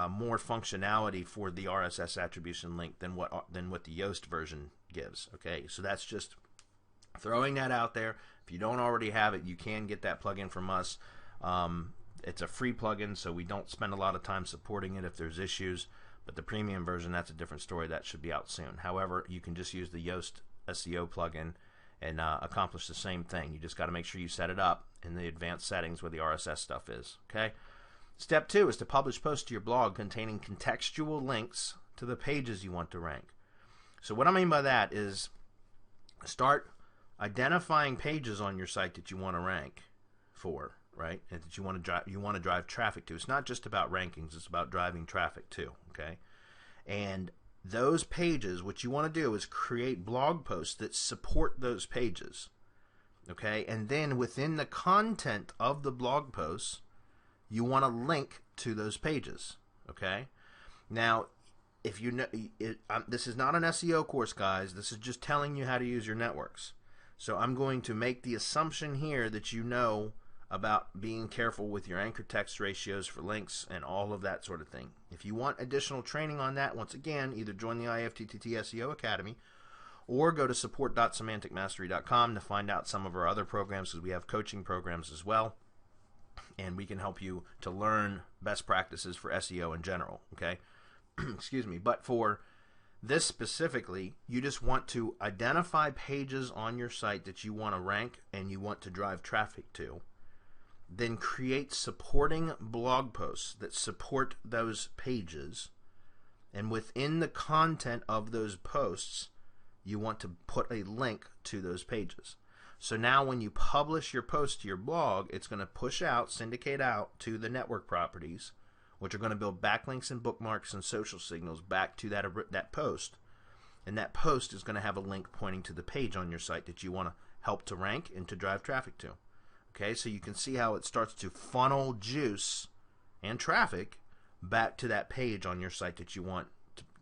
more functionality for the RSS attribution link than what the Yoast version gives. Okay, so that's just throwing that out there. If you don't already have it, you can get that plugin from us. It's a free plugin, so we don't spend a lot of time supporting it if there's issues. But the premium version, that's a different story. That should be out soon. However, you can just use the Yoast SEO plugin and accomplish the same thing. You just got to make sure you set it up in the advanced settings where the RSS stuff is. Okay. Step 2 is to publish posts to your blog containing contextual links to the pages you want to rank. So what I mean by that is start identifying pages on your site that you want to rank for, right? And that you want to drive traffic to. It's not just about rankings, it's about driving traffic too, okay? And those pages, what you want to do is create blog posts that support those pages. Okay? And then within the content of the blog posts, you want to link to those pages. Okay? Now, if you know, this is not an SEO course, guys. This is just telling you how to use your networks. So I'm going to make the assumption here that you know about being careful with your anchor text ratios for links and all of that sort of thing. If you want additional training on that, once again, either join the IFTTT SEO Academy or go to support.semanticmastery.com to find out some of our other programs, because we have coaching programs as well, and we can help you to learn best practices for SEO in general. Okay? Excuse me. But for this specifically, you just want to identify pages on your site that you want to rank and you want to drive traffic to. Then create supporting blog posts that support those pages, and within the content of those posts you want to put a link to those pages. So now when you publish your post to your blog, it's going to push out, syndicate out to the network properties, which are going to build backlinks and bookmarks and social signals back to that post, and that post is going to have a link pointing to the page on your site that you want to help to rank and to drive traffic to. Okay, so you can see how it starts to funnel juice and traffic back to that page on your site that you want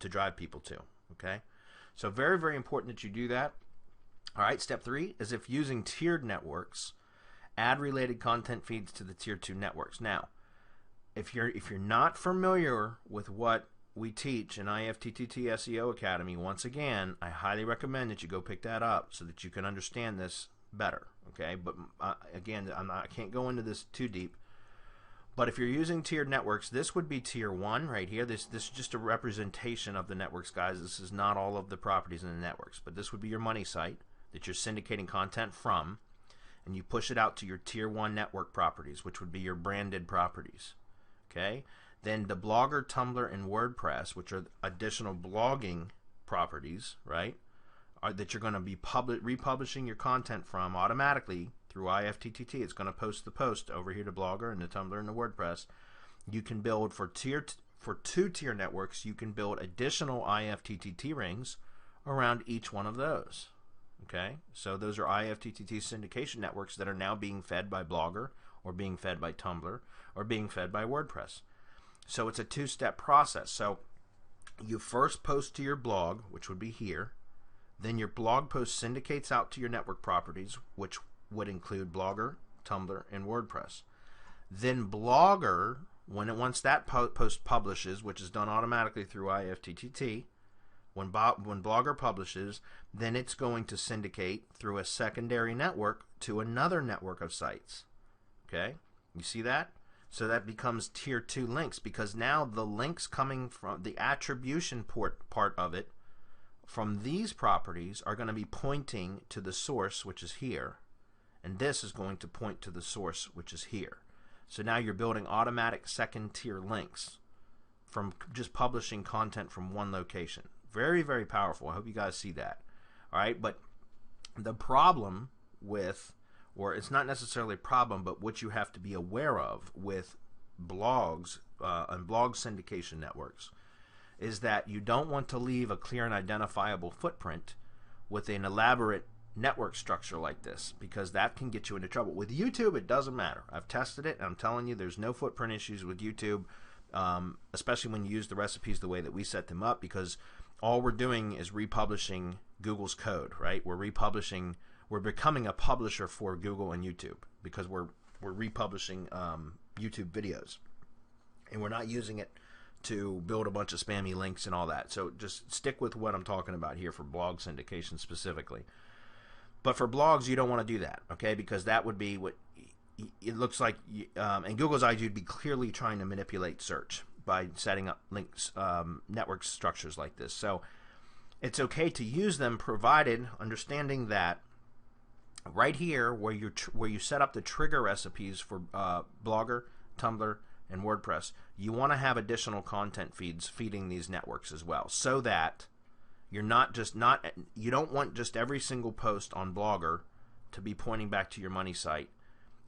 to drive people to. Okay, so very, very important that you do that. All right, step 3 is if using tiered networks, add related content feeds to the tier 2 networks. Now, if you're not familiar with what we teach in IFTTT SEO Academy, once again, I highly recommend that you go pick that up so that you can understand this better. Okay, but again, I can't go into this too deep. But if you're using tiered networks, this would be tier 1 right here. This is just a representation of the networks, guys. This is not all of the properties in the networks, but this would be your money site that you're syndicating content from, and you push it out to your tier 1 network properties, which would be your branded properties. Okay, then the Blogger, Tumblr, and WordPress, which are additional blogging properties, right, that you're going to be republishing your content from automatically through IFTTT. It's going to post the post over here to Blogger and the Tumblr and the WordPress. You can build for 2-tier networks. You can build additional IFTTT rings around each one of those. Okay, so those are IFTTT syndication networks that are now being fed by Blogger, or being fed by Tumblr, or being fed by WordPress. So it's a 2-step process. So you first post to your blog, which would be here. Then your blog post syndicates out to your network properties, which would include Blogger, Tumblr, and WordPress. Then Blogger, once that post publishes, which is done automatically through IFTTT, when Blogger publishes, then it's going to syndicate through a secondary network to another network of sites. Okay, you see that? So that becomes tier 2 links, because now the links coming from the attribution part of it from these properties are going to be pointing to the source, which is here, and this is going to point to the source, which is here. So now you're building automatic second tier links from just publishing content from one location. Very, very powerful. I hope you guys see that. All right, but the problem with, or it's not necessarily a problem, but what you have to be aware of with blogs and blog syndication networks is that you don't want to leave a clear and identifiable footprint with an elaborate network structure like this, because that can get you into trouble. With YouTube, it doesn't matter. I've tested it, and I'm telling you, there's no footprint issues with YouTube, especially when you use the recipes the way that we set them up, because all we're doing is republishing Google's code, right? We're becoming a publisher for Google and YouTube, because we're republishing YouTube videos, and we're not using it to build a bunch of spammy links and all that. So just stick with what I'm talking about here for blog syndication specifically. But for blogs, you don't want to do that, okay? Because that would be what it looks like. In Google's eyes, you'd be clearly trying to manipulate search by setting up links, network structures like this. So it's okay to use them, provided understanding that right here where you set up the trigger recipes for Blogger, Tumblr, and WordPress, you want to have additional content feeds feeding these networks as well, so that you're you don't want just every single post on Blogger to be pointing back to your money site,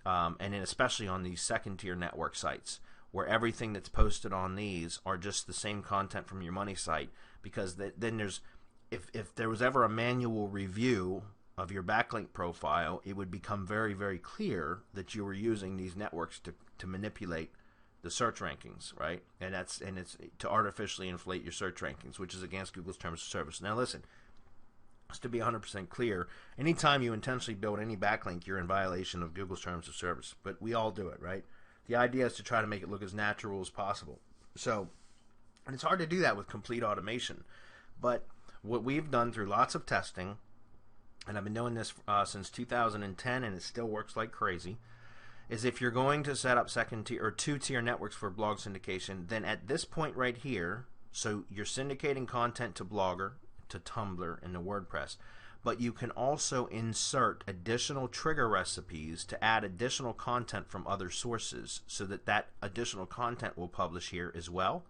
and then especially on these second tier network sites where everything that's posted on these are just the same content from your money site, because then there's if there was ever a manual review of your backlink profile, it would become very, very clear that you were using these networks to manipulate the search rankings, right? And it's to artificially inflate your search rankings, which is against Google's terms of service. Now listen, just to be 100% clear, anytime you intentionally build any backlink, you're in violation of Google's terms of service. But we all do it, right? The idea is to try to make it look as natural as possible. So, and it's hard to do that with complete automation. But what we've done through lots of testing, and I've been doing this since 2010, and it still works like crazy, is if you're going to set up second tier or two-tier networks for blog syndication, then at this point right here, so you're syndicating content to Blogger, to Tumblr, and to WordPress, but you can also insert additional trigger recipes to add additional content from other sources, so that additional content will publish here as well,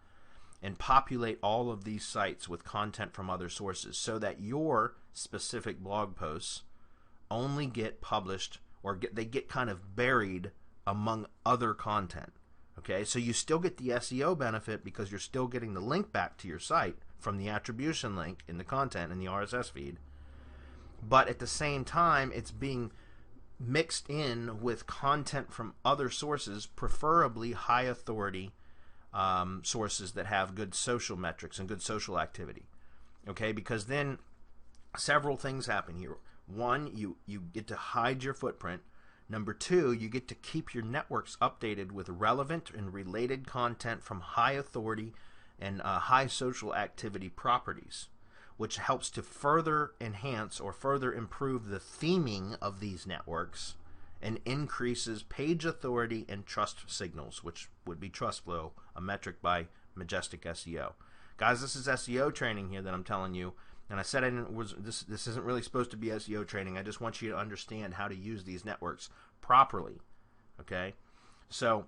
and populate all of these sites with content from other sources, so that your specific blog posts only get published, or they get kind of buried among other content. Okay, so you still get the SEO benefit because you're still getting the link back to your site from the attribution link in the content in the RSS feed, but at the same time it's being mixed in with content from other sources, preferably high authority sources that have good social metrics and good social activity. Okay, because then several things happen here. One, you get to hide your footprint. Number two, you get to keep your networks updated with relevant and related content from high authority and high social activity properties, which helps to further enhance or further improve the theming of these networks and increases page authority and trust signals, which would be trust flow, a metric by Majestic SEO. Guys, this is SEO training here that I'm telling you. And I said this isn't really supposed to be SEO training. I just want you to understand how to use these networks properly. Okay? So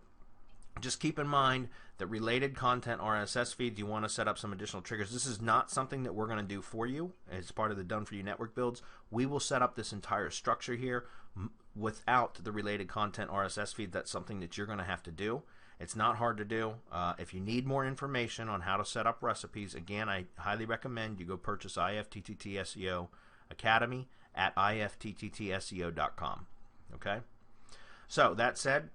just keep in mind that related content RSS feeds, you want to set up some additional triggers. This is not something that we're going to do for you as part of the Done For You network builds. We will set up this entire structure here without the related content RSS feed. That's something that you're going to have to do. It's not hard to do. If you need more information on how to set up recipes, again, I highly recommend you go purchase IFTTT SEO Academy at iftttseo.com. Okay? So, that said,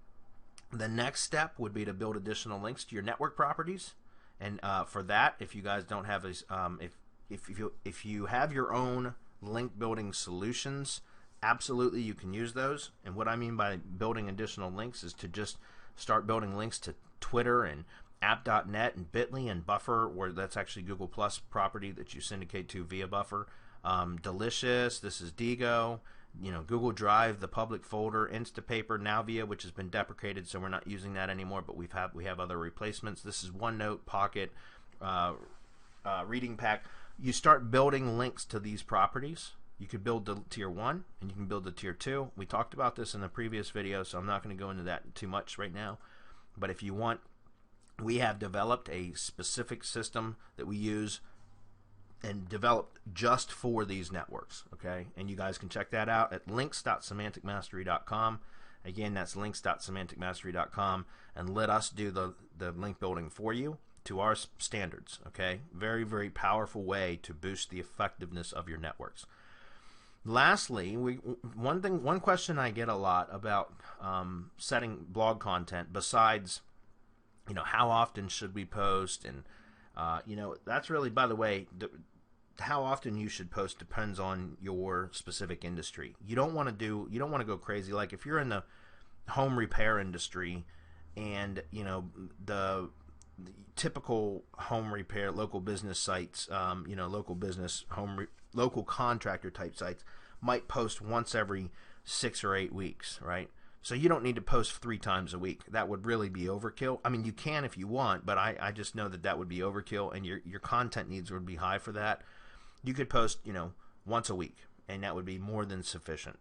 the next step would be to build additional links to your network properties. And for that, if you guys don't have if you have your own link building solutions, absolutely you can use those. And what I mean by building additional links is to just start building links to Twitter and app.net and Bitly and Buffer, where that's actually Google Plus property that you syndicate to via Buffer. Delicious, this is Digo, Google Drive, the public folder, Instapaper, Navia, which has been deprecated, so we're not using that anymore, but we have other replacements. This is OneNote, Pocket, Reading Pack. You start building links to these properties. You could build the tier 1 and you can build the tier 2. We talked about this in the previous video, so I'm not going to go into that too much right now. But if you want, we have developed a specific system that we use and developed just for these networks. Okay, and you guys can check that out at links.semanticmastery.com. Again, that's links.semanticmastery.com, and let us do the link building for you to our standards. Okay, very, very powerful way to boost the effectiveness of your networks. Lastly, one question I get a lot about setting blog content, besides how often should we post, and that's really, by the way, how often you should post depends on your specific industry. You don't want to go crazy. Like if you're in the home repair industry and typical home repair, local business sites, local business local contractor type sites might post once every 6 or 8 weeks, right? So you don't need to post 3 times a week. That would really be overkill. I mean, you can if you want, but I just know that would be overkill, and your content needs would be high for that. You could post, once a week, and that would be more than sufficient.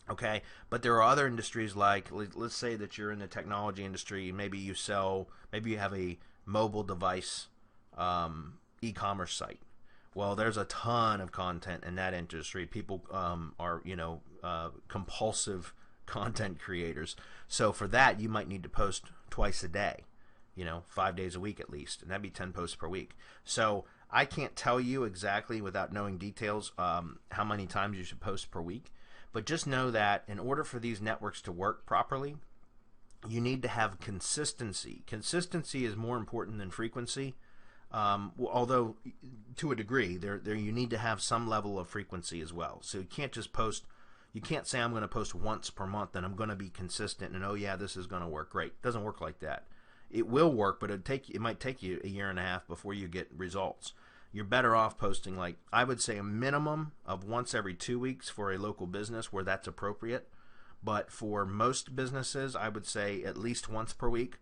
Okay, but there are other industries, like let's say that you're in the technology industry. Maybe you have a mobile device e-commerce site. Well, there's a ton of content in that industry. People are compulsive content creators. So for that, you might need to post twice a day, 5 days a week at least, and that'd be 10 posts per week. So I can't tell you exactly without knowing details how many times you should post per week. But just know that in order for these networks to work properly, you need to have consistency. Consistency is more important than frequency, although to a degree, there you need to have some level of frequency as well. So you can't just post. You can't say I'm going to post once per month and I'm going to be consistent and, oh yeah, this is going to work great. It doesn't work like that. It will work, but it might take you a year and a half before you get results. You're better off posting, like, I would say a minimum of once every 2 weeks for a local business where that's appropriate. But for most businesses, I would say at least once per week.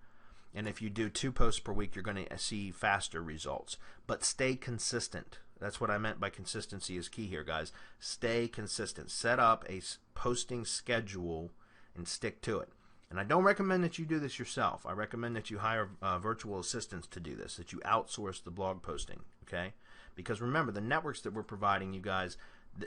And if you do 2 posts per week, you're going to see faster results. But stay consistent. That's what I meant by consistency is key here, guys. Stay consistent. Set up a posting schedule and stick to it. And I don't recommend that you do this yourself. I recommend that you hire virtual assistants to do this, that you outsource the blog posting, okay? Because remember, the networks that we're providing you guys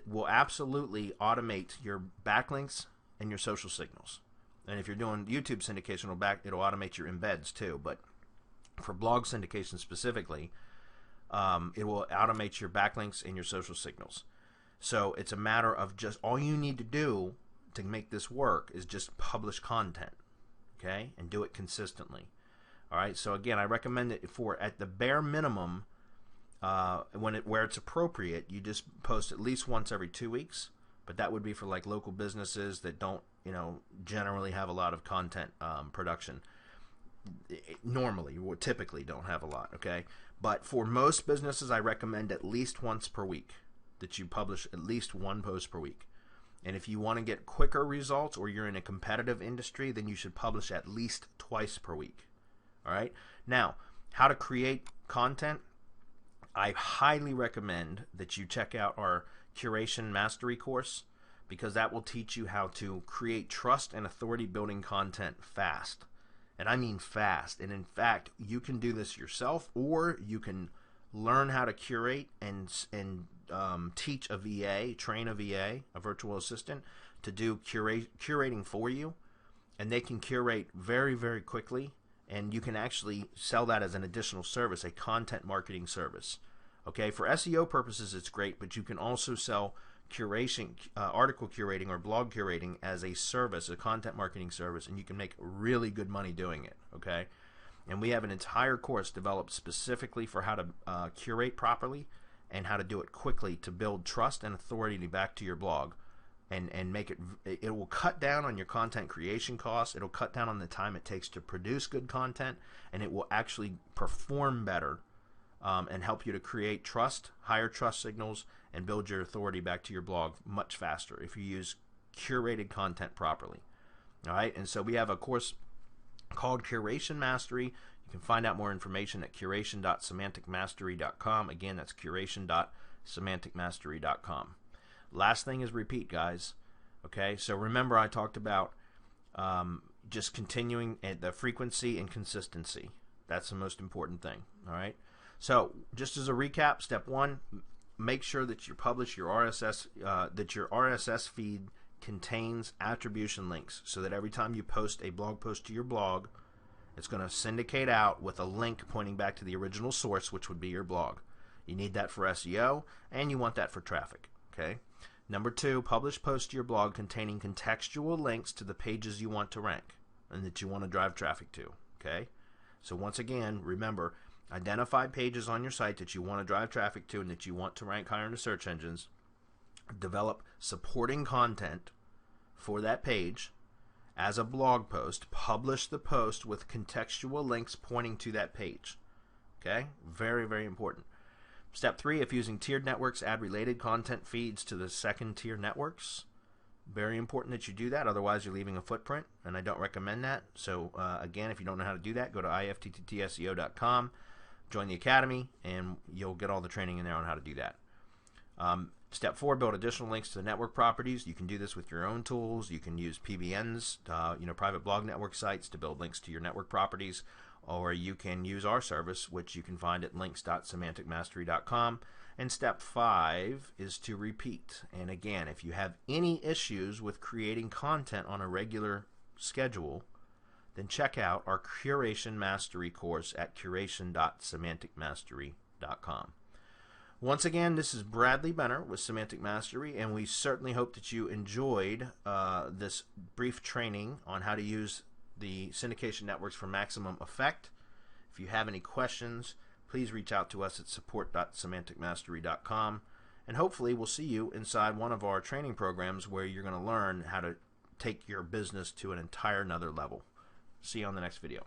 will absolutely automate your backlinks and your social signals. And if you're doing YouTube syndication, it'll automate your embeds too. But for blog syndication specifically, it will automate your backlinks and your social signals. So it's a matter of just all you need to do to make this work is just publish content, okay, and do it consistently. All right. So again, I recommend that at the bare minimum, where it's appropriate, you just post at least once every 2 weeks. But that would be for like local businesses that don't, generally have a lot of content production. Typically don't have a lot, okay? But for most businesses, I recommend at least once per week that you publish at least 1 post per week. And if you want to get quicker results or you're in a competitive industry, then you should publish at least twice per week. All right? Now, how to create content? I highly recommend that you check out our Curation Mastery course, because that will teach you how to create trust and authority building content fast. And I mean fast. And in fact, you can do this yourself, or you can learn how to curate and teach a VA, train a VA, a virtual assistant, to do curating for you. And they can curate very, very quickly. And you can actually sell that as an additional service, a content marketing service. Okay, for SEO purposes, it's great, but you can also sell curation, article curating or blog curating as a service, a content marketing service, and you can make really good money doing it. Okay, and we have an entire course developed specifically for how to curate properly and how to do it quickly to build trust and authority back to your blog, and make it will cut down on your content creation costs. It'll cut down on the time it takes to produce good content, and it will actually perform better. And help you to create trust, higher trust signals, and build your authority back to your blog much faster if you use curated content properly. All right, and so we have a course called Curation Mastery. You can find out more information at curation.semanticmastery.com. Again, that's curation.semanticmastery.com. Last thing is repeat, guys. Okay, so remember I talked about just continuing at the frequency and consistency. That's the most important thing. All right. So, just as a recap, step 1, make sure that you publish your RSS, that your RSS feed contains attribution links, so that every time you post a blog post to your blog, it's going to syndicate out with a link pointing back to the original source, which would be your blog. You need that for SEO, and you want that for traffic. Okay. Number 2, publish posts to your blog containing contextual links to the pages you want to rank and that you want to drive traffic to. Okay. So once again, remember, identify pages on your site that you want to drive traffic to and that you want to rank higher in the search engines. Develop supporting content for that page, as a blog post, publish the post with contextual links pointing to that page. Okay? Very, very important. Step 3, if using tiered networks, add related content feeds to the second tier networks. Very important that you do that, otherwise you're leaving a footprint, and I don't recommend that. So again, if you don't know how to do that, go to iftttseo.com, join the academy, and you'll get all the training in there on how to do that. Step 4, build additional links to the network properties. You can do this with your own tools. You can use PBNs, private blog network sites, to build links to your network properties, or you can use our service, which you can find at links.semanticmastery.com. And step 5 is to repeat. And again, if you have any issues with creating content on a regular schedule, then check out our Curation Mastery course at curation.semanticmastery.com. Once again, this is Bradley Benner with Semantic Mastery, and we certainly hope that you enjoyed this brief training on how to use the syndication networks for maximum effect. If you have any questions, please reach out to us at support.semanticmastery.com, and hopefully we'll see you inside one of our training programs where you're going to learn how to take your business to an entire another level. See you on the next video.